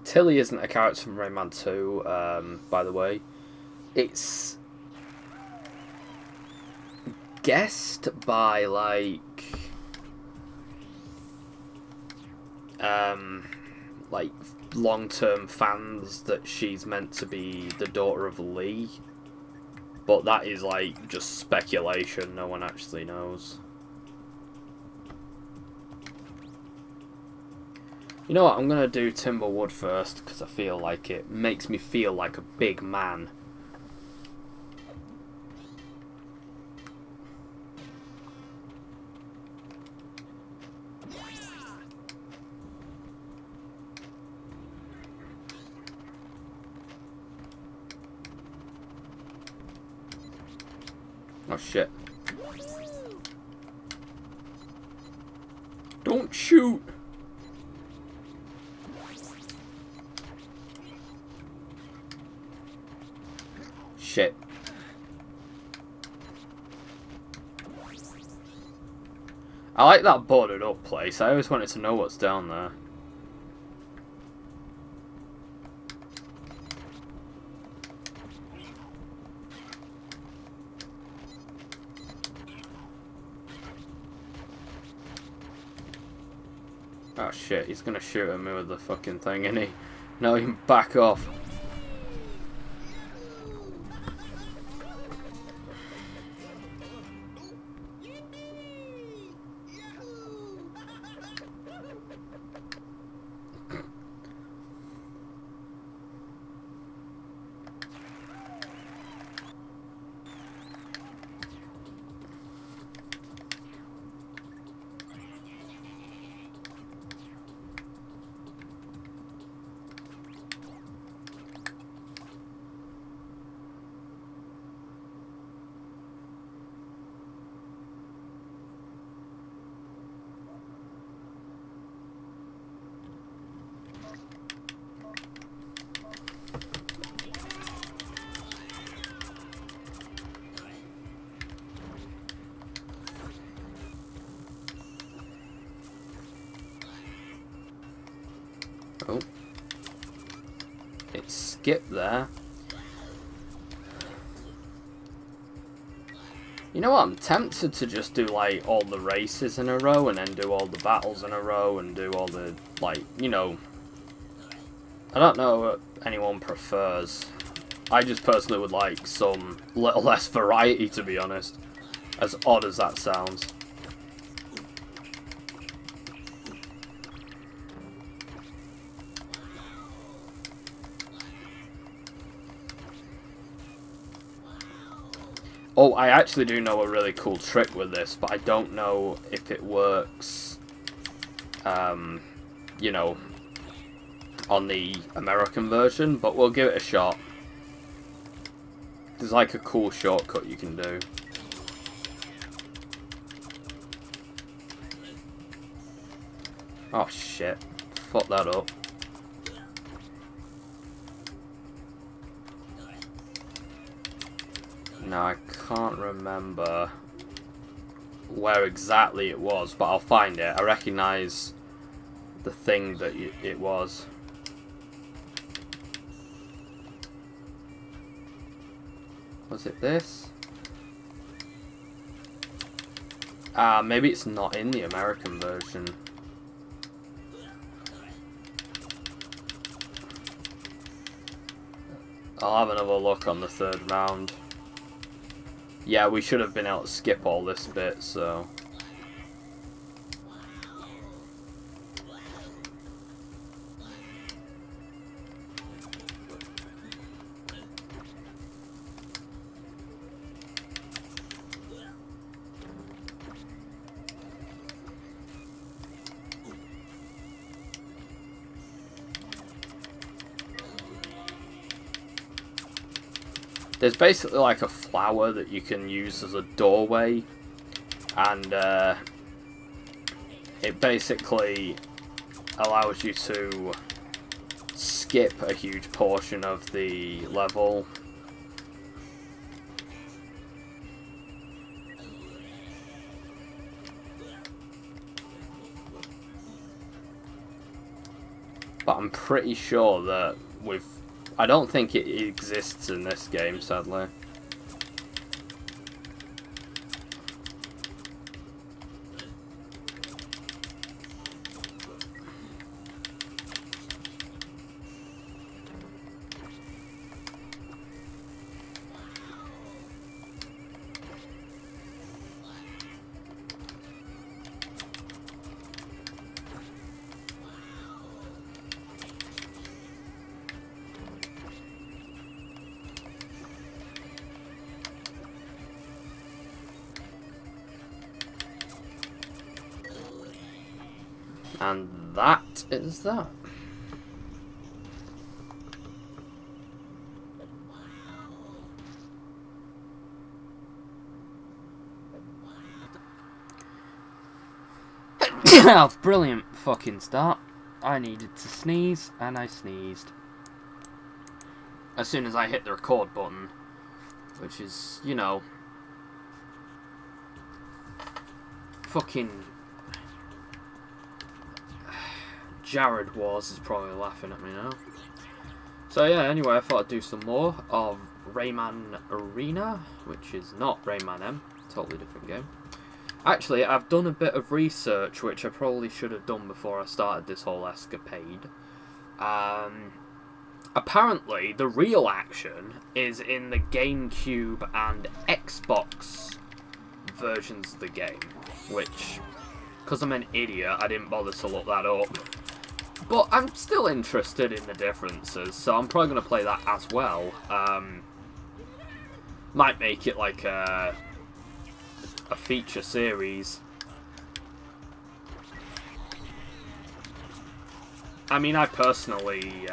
Tilly isn't a character from Rayman 2, by the way. It's guessed by, like long-term fans that she's meant to be the daughter of Lee. But that is, like, just speculation. No one actually knows. You know what? I'm gonna do Timberwood first, because I feel like it makes me feel like a big man. Oh shit. Don't shoot! Shit. I like that boarded up place. I always wanted to know what's down there. Oh shit, he's gonna shoot at me with the fucking thing, isn't he? No, he can back off. Oh. It skipped there. You know what, I'm tempted to just do, like, all the races in a row and then do all the battles in a row and do all the, like, you know... I don't know what anyone prefers. I just personally would like some little less variety, to be honest. As odd as that sounds. Oh, I actually do know a really cool trick with this, but I don't know if it works, you know, on the American version, but we'll give it a shot. There's like a cool shortcut you can do. Oh shit, fuck that up. Now I can't remember where exactly it was, but I'll find it. I recognise the thing that it was. Was it this? Ah, maybe it's not in the American version. I'll have another look on the third round. Yeah, we should have been able to skip all this bit, so... There's basically like a flower that you can use as a doorway, and it basically allows you to skip a huge portion of the level. But I'm pretty sure that I don't think it exists in this game, sadly. And that is that. Brilliant fucking start. I needed to sneeze, and I sneezed. As soon as I hit the record button, which is, you know, fucking Jared Wars is probably laughing at me now. So yeah, anyway, I thought I'd do some more of Rayman Arena, which is not Rayman M, totally different game. Actually, I've done a bit of research, which I probably should have done before I started this whole escapade. Apparently, the real action is in the GameCube and Xbox versions of the game, which, because I'm an idiot, I didn't bother to look that up. But I'm still interested in the differences, so I'm probably going to play that as well. Might make it like a feature series. I mean, I personally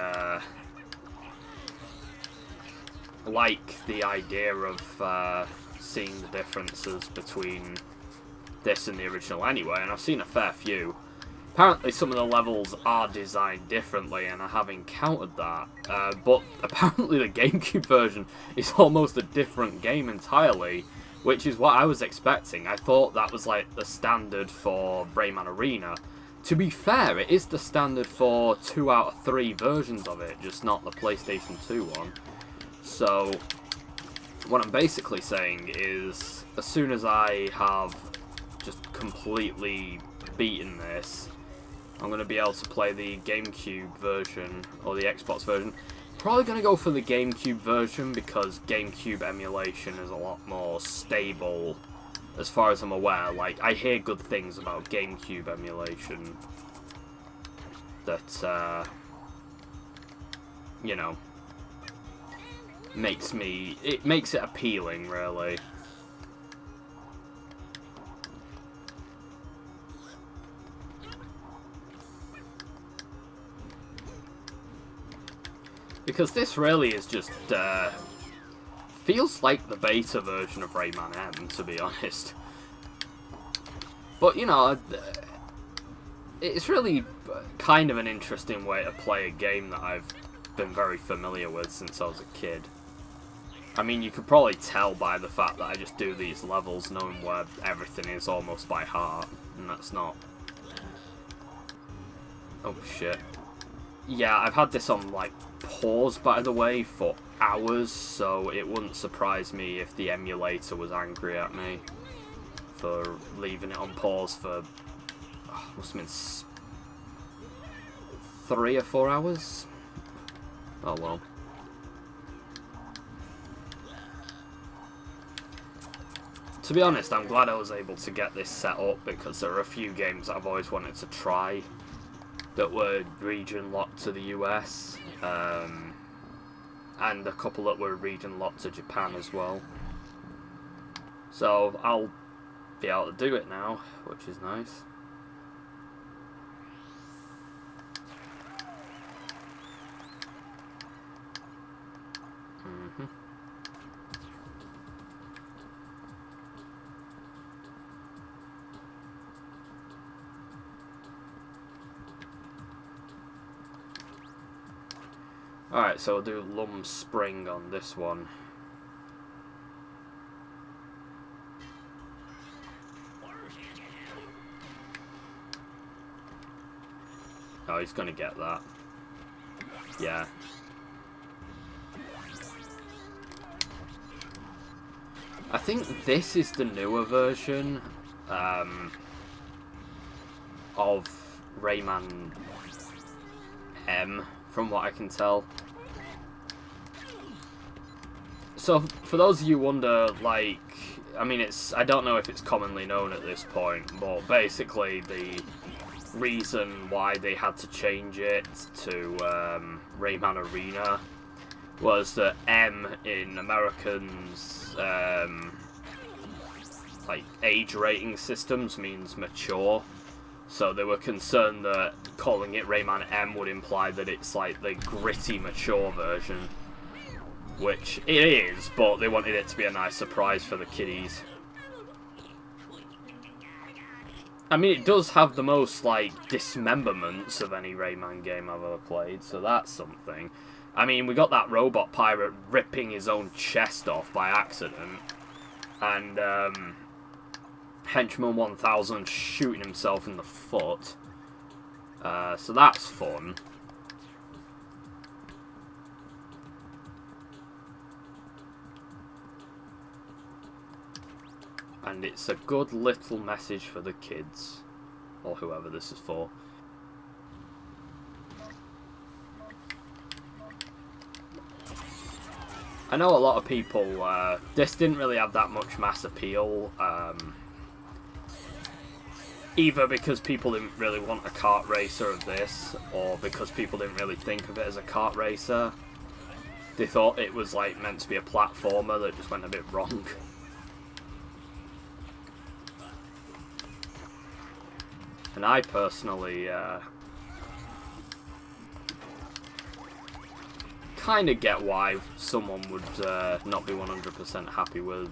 like the idea of seeing the differences between this and the original anyway, and I've seen a fair few. Apparently some of the levels are designed differently, and I have encountered that, but apparently the GameCube version is almost a different game entirely, which is what I was expecting. I thought that was like the standard for Rayman Arena. To be fair, it is the standard for 2 out of 3 versions of it, just not the PlayStation 2 one. So, what I'm basically saying is, as soon as I have just completely beaten this, I'm going to be able to play the GameCube version, or the Xbox version. Probably going to go for the GameCube version, because GameCube emulation is a lot more stable, as far as I'm aware. Like, I hear good things about GameCube emulation that, you know, makes it appealing, really. Because this really is just, feels like the beta version of Rayman M, to be honest. But, you know, it's really kind of an interesting way to play a game that I've been very familiar with since I was a kid. I mean, you could probably tell by the fact that I just do these levels knowing where everything is almost by heart, and that's not... Oh, shit. Yeah, I've had this on, like, pause, by the way, for hours, so it wouldn't surprise me if the emulator was angry at me for leaving it on pause for, must have been 3 or 4 hours? Oh well. To be honest, I'm glad I was able to get this set up, because there are a few games that I've always wanted to try that were region locked to the US, and a couple that were region locked to Japan as well. So I'll be able to do it now, which is nice. Alright, so we'll do Lum Spring on this one. Oh, he's gonna get that. Yeah. I think this is the newer version of Rayman M, from what I can tell. So, for those of you who wonder, like, I mean, I don't know if it's commonly known at this point, but basically the reason why they had to change it to Rayman Arena was that M in Americans' like age rating systems means mature, so they were concerned that calling it Rayman M would imply that it's like the gritty, mature version, which it is, but they wanted it to be a nice surprise for the kiddies. I mean, it does have the most, like, dismemberments of any Rayman game I've ever played, so that's something. I mean, we got that robot pirate ripping his own chest off by accident, and Henchman 1000 shooting himself in the foot. So that's fun. And it's a good little message for the kids, or whoever this is for. I know a lot of people, this didn't really have that much mass appeal, either because people didn't really want a kart racer of this, or because people didn't really think of it as a kart racer. They thought it was like meant to be a platformer that just went a bit wrong. And I personally kind of get why someone would not be 100% happy with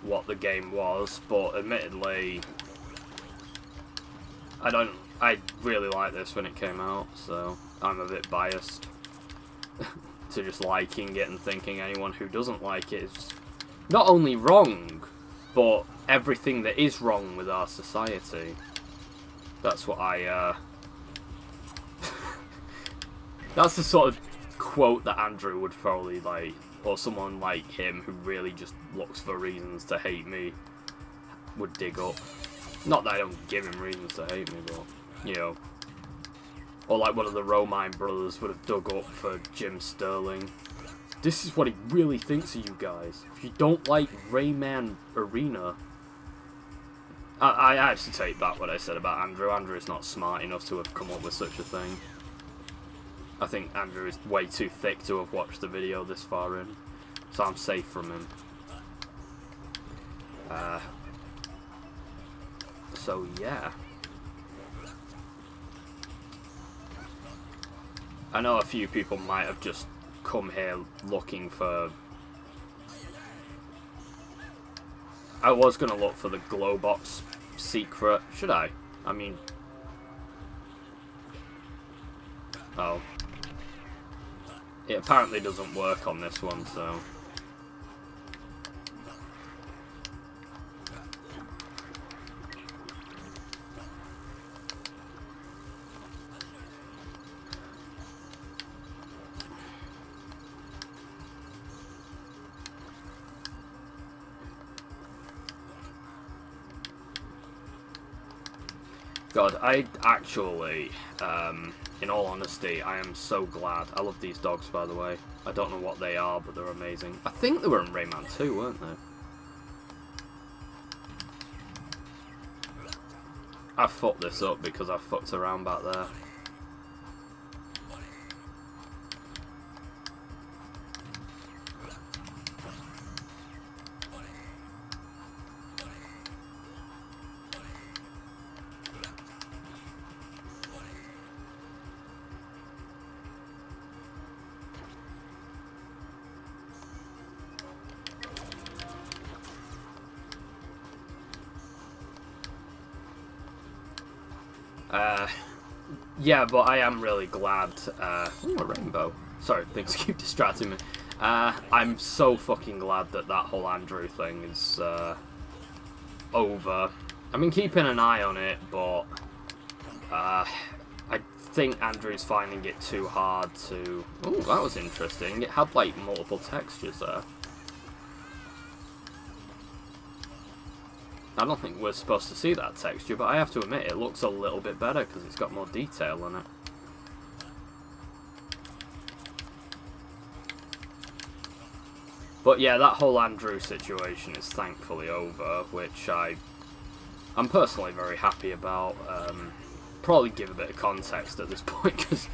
what the game was, but admittedly, I really liked this when it came out, so I'm a bit biased to just liking it and thinking anyone who doesn't like it is not only wrong, but everything that is wrong with our society. That's what that's the sort of quote that Andrew would probably like, or someone like him who really just looks for reasons to hate me would dig up. Not that I don't give him reasons to hate me, but, you know. Or like one of the Romine brothers would have dug up for Jim Sterling. This is what he really thinks of you guys. If you don't like Rayman Arena... I actually take back what I said about Andrew. Andrew is not smart enough to have come up with such a thing. I think Andrew is way too thick to have watched the video this far in. So I'm safe from him. So yeah. I know a few people might have just come here looking for... I was going to look for the Glowbox secret. Should I? I mean... Oh. It apparently doesn't work on this one, so... God, I actually, in all honesty, I am so glad. I love these dogs, by the way. I don't know what they are, but they're amazing. I think they were in Rayman 2, weren't they? I fucked this up because I fucked around back there. Yeah, but I am really glad. Ooh, a rainbow. Sorry, things keep distracting me. I'm so fucking glad that that whole Andrew thing is over. I've been keeping an eye on it, but I think Andrew's finding it too hard to... Oh, that was interesting. It had, like, multiple textures there. I don't think we're supposed to see that texture, but I have to admit it looks a little bit better because it's got more detail in it. But yeah, that whole Andrew situation is thankfully over, which I'm personally very happy about. Probably give a bit of context at this point, because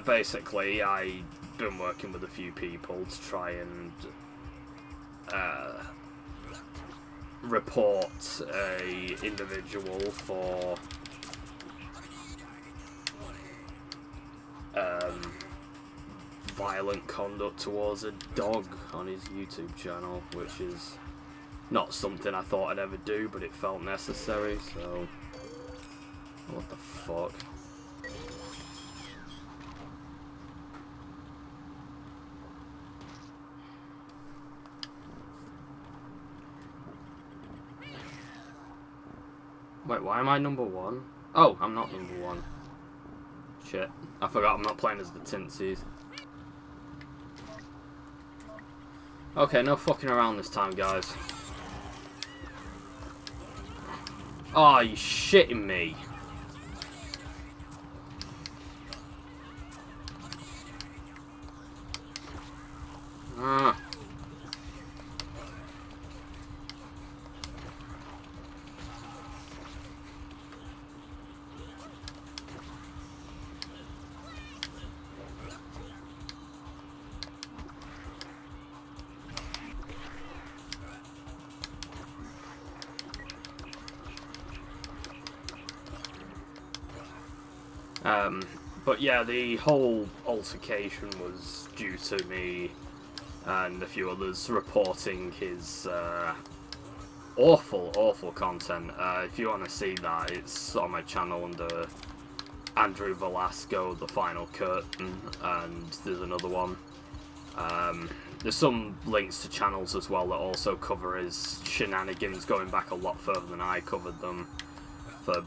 basically I've been working with a few people to try and report a individual for violent conduct towards a dog on his YouTube channel, which is not something I thought I'd ever do, but it felt necessary, so... What the fuck? Wait, why am I number one? Oh, I'm not number one. Shit. I forgot I'm not playing as the Tinsies. Okay, no fucking around this time, guys. Oh, you shitting me. But yeah, the whole altercation was due to me and a few others reporting his awful content. If you want to see that, it's on my channel under Andrew Velasco, The Final Curtain, and there's another one. There's some links to channels as well that also cover his shenanigans going back a lot further than I covered them for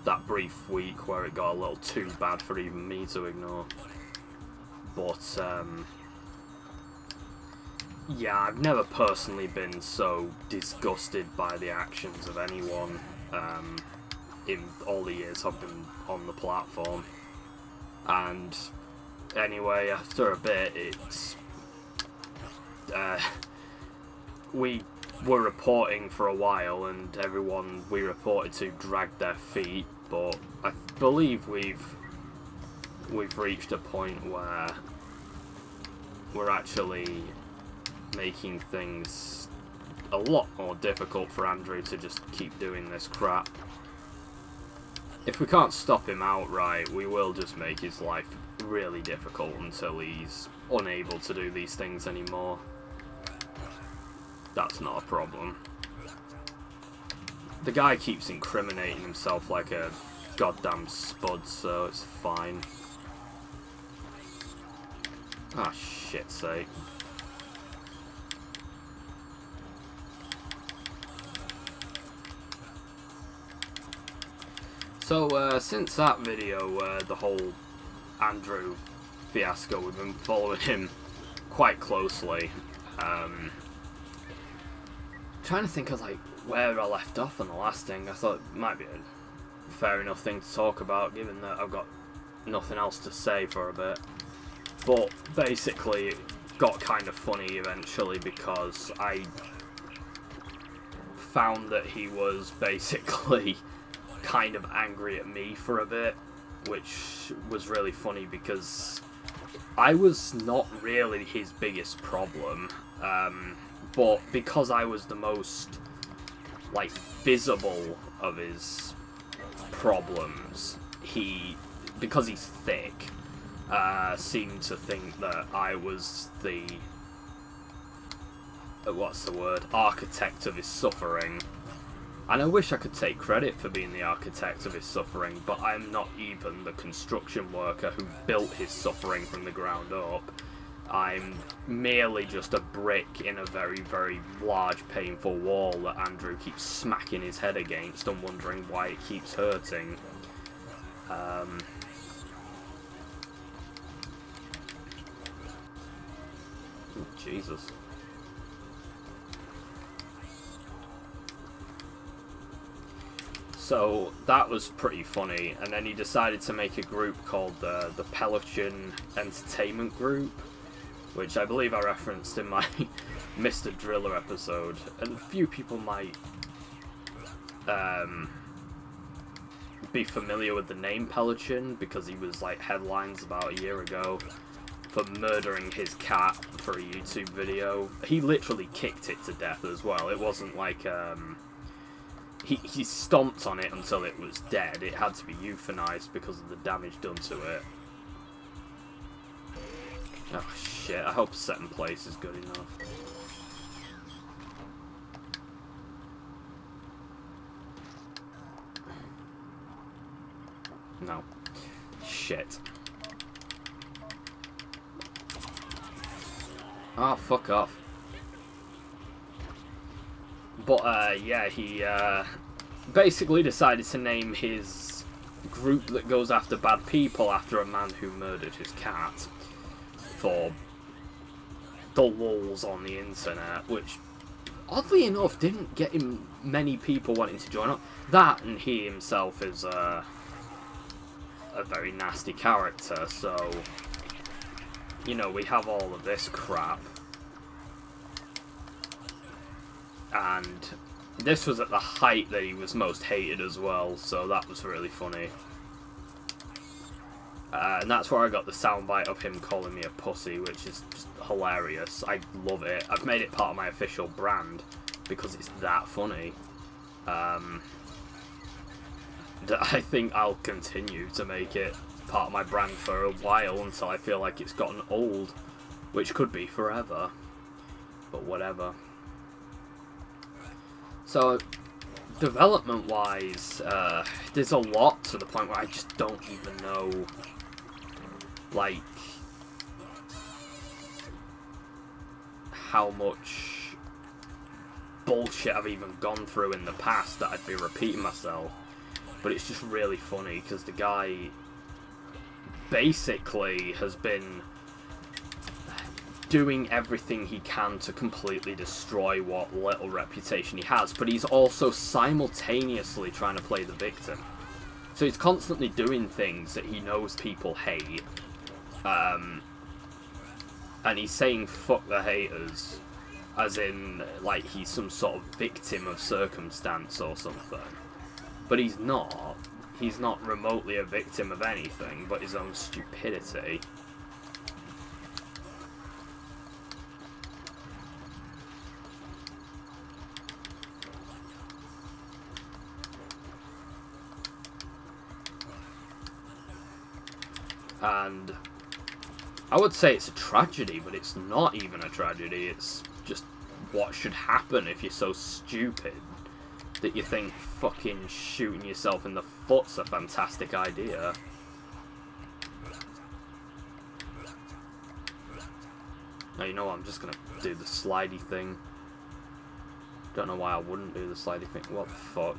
that brief week where it got a little too bad for even me to ignore. But yeah, I've never personally been so disgusted by the actions of anyone in all the years I've been on the platform. And anyway, after a bit, it's we were reporting for a while, and everyone we reported to dragged their feet, but I believe we've reached a point where we're actually making things a lot more difficult for Andrew to just keep doing this crap. If we can't stop him outright, we will just make his life really difficult until he's unable to do these things anymore. That's not a problem. The guy keeps incriminating himself like a goddamn spud, so it's fine. Ah, shit's sake. So, since that video, the whole Andrew fiasco, we've been following him quite closely. Trying to think of like where I left off on the last thing. I thought it might be a fair enough thing to talk about, given that I've got nothing else to say for a bit. But basically, it got kind of funny eventually because I found that he was basically kind of angry at me for a bit, which was really funny because I was not really his biggest problem. But because I was the most, like, visible of his problems, because he's thick, seemed to think that I was the, what's the word, architect of his suffering. And I wish I could take credit for being the architect of his suffering, but I'm not even the construction worker who built his suffering from the ground up. I'm merely just a brick in a very, very large, painful wall that Andrew keeps smacking his head against and wondering why it keeps hurting. Um, Jesus. So that was pretty funny, and then he decided to make a group called the Pelican Entertainment Group, which I believe I referenced in my Mr. Driller episode, and a few people might be familiar with the name Pelican because he was like headlines about a year ago for murdering his cat for a YouTube video. He literally kicked it to death as well. It wasn't like he stomped on it until it was dead. It had to be euthanized because of the damage done to it. Oh shit, I hope set in place is good enough. No. Shit. Oh, fuck off. But, yeah, he, basically decided to name his group that goes after bad people after a man who murdered his cat for the lulz on the internet, which, oddly enough, didn't get him many people wanting to join up. That, and he himself is, a very nasty character, so, you know, we have all of this crap. And this was at the height that he was most hated as well, so that was really funny. And that's where I got the soundbite of him calling me a pussy, which is just hilarious. I love it. I've made it part of my official brand because it's that funny. I think I'll continue to make it part of my brand for a while until I feel like it's gotten old, which could be forever, but whatever. So, development-wise, there's a lot to the point where I just don't even know, like, how much bullshit I've even gone through in the past that I'd be repeating myself. But it's just really funny because the guy basically has been doing everything he can to completely destroy what little reputation he has, but he's also simultaneously trying to play the victim. So he's constantly doing things that he knows people hate, and he's saying fuck the haters, as in, like, he's some sort of victim of circumstance or something. But he's not. He's not remotely a victim of anything but his own stupidity. And I would say it's a tragedy, but it's not even a tragedy. It's just what should happen if you're so stupid that you think fucking shooting yourself in the foot's a fantastic idea. Now, you know what, I'm just gonna do the slidey thing. Don't know why I wouldn't do the slidey thing. What the fuck?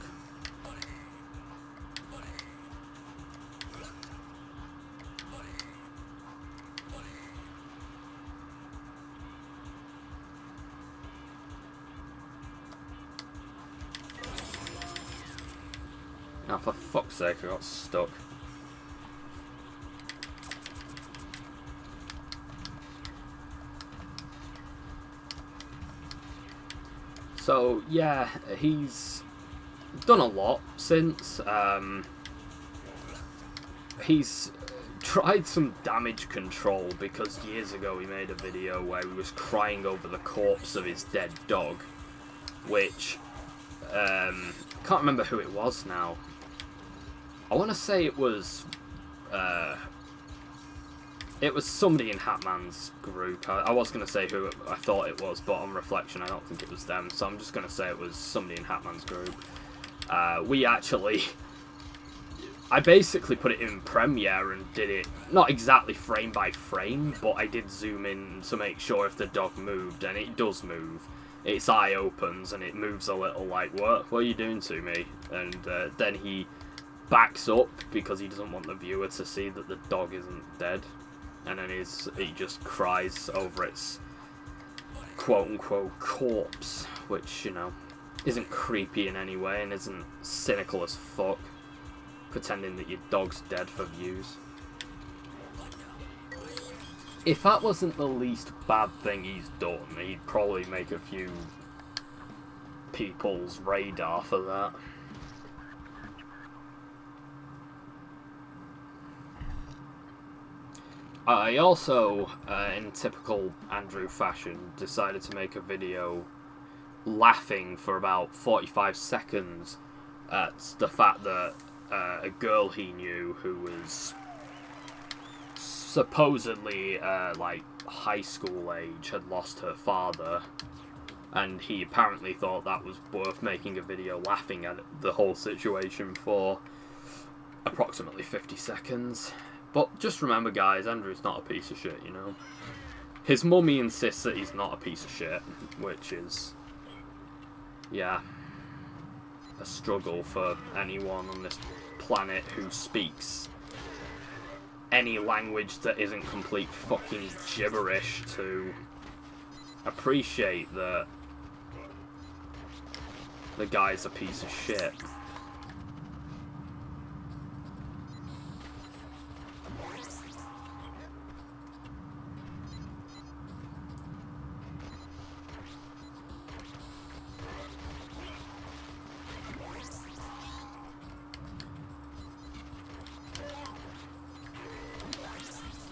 Now, for fuck's sake, I got stuck. So, yeah, he's done a lot since. He's tried some damage control because years ago he made a video where he was crying over the corpse of his dead dog, which, can't remember who it was now. I want to say it was somebody in Hatman's group. I was going to say who I thought it was, but on reflection, I don't think it was them. So I'm just going to say it was somebody in Hatman's group. I basically put it in Premiere and did it, not exactly frame by frame, but I did zoom in to make sure if the dog moved, and it does move. Its eye opens and it moves a little like, what are you doing to me? And then he backs up because he doesn't want the viewer to see that the dog isn't dead, and then he just cries over its quote-unquote corpse, which, you know, isn't creepy in any way and isn't cynical as fuck, pretending that your dog's dead for views. If that wasn't the least bad thing he's done, he'd probably make a few people's radar for that. I also, in typical Andrew fashion, decided to make a video laughing for about 45 seconds at the fact that a girl he knew who was supposedly like high school age had lost her father, and he apparently thought that was worth making a video laughing at the whole situation for approximately 50 seconds. But just remember, guys, Andrew's not a piece of shit, you know. His mummy insists that he's not a piece of shit, which is, yeah, a struggle for anyone on this planet who speaks any language that isn't complete fucking gibberish to appreciate that the guy's a piece of shit.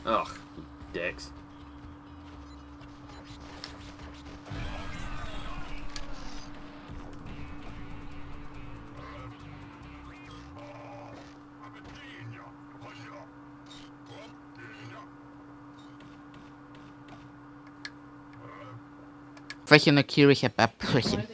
Ugh, you dicks. Freaking a curious about pushing.